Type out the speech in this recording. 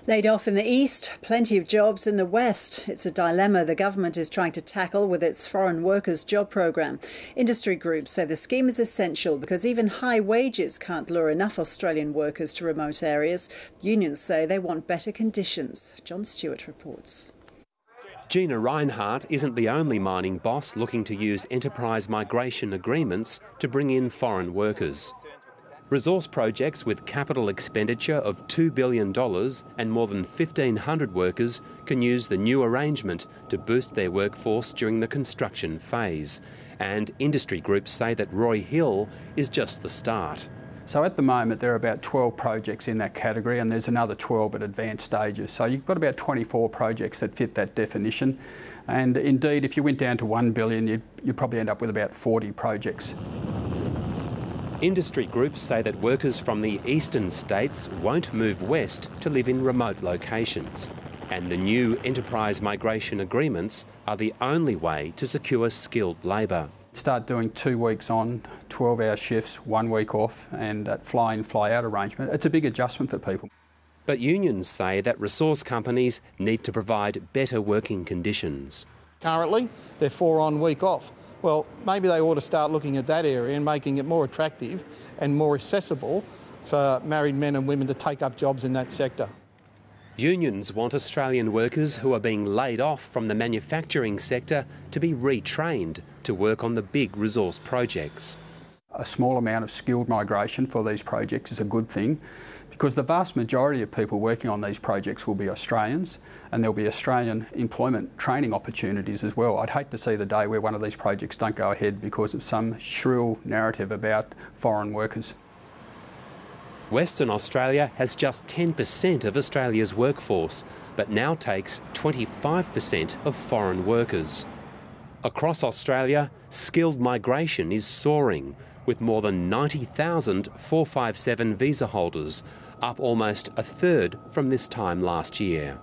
Laid off in the east, plenty of jobs in the west. It's a dilemma the government is trying to tackle with its foreign workers job programme. Industry groups say the scheme is essential because even high wages can't lure enough Australian workers to remote areas. Unions say they want better conditions. John Stewart reports. Gina Reinhardt isn't the only mining boss looking to use enterprise migration agreements to bring in foreign workers. Resource projects with capital expenditure of $2 billion and more than 1,500 workers can use the new arrangement to boost their workforce during the construction phase. And industry groups say that Roy Hill is just the start. So at the moment there are about 12 projects in that category and there's another 12 at advanced stages. So you've got about 24 projects that fit that definition. And indeed, if you went down to $1 billion, you'd probably end up with about 40 projects. Industry groups say that workers from the eastern states won't move west to live in remote locations. And the new enterprise migration agreements are the only way to secure skilled labour. Start doing 2 weeks on, 12-hour shifts, 1 week off, and that fly-in, fly-out arrangement. It's a big adjustment for people. But unions say that resource companies need to provide better working conditions. Currently, they're 4 on, week off. Well, maybe they ought to start looking at that area and making it more attractive and more accessible for married men and women to take up jobs in that sector. Unions want Australian workers who are being laid off from the manufacturing sector to be retrained to work on the big resource projects. A small amount of skilled migration for these projects is a good thing because the vast majority of people working on these projects will be Australians and there'll be Australian employment training opportunities as well. I'd hate to see the day where one of these projects don't go ahead because of some shrill narrative about foreign workers. Western Australia has just 10% of Australia's workforce, but now takes 25% of foreign workers. Across Australia, skilled migration is soaring, with more than 90,000 457 visa holders, up almost a third from this time last year.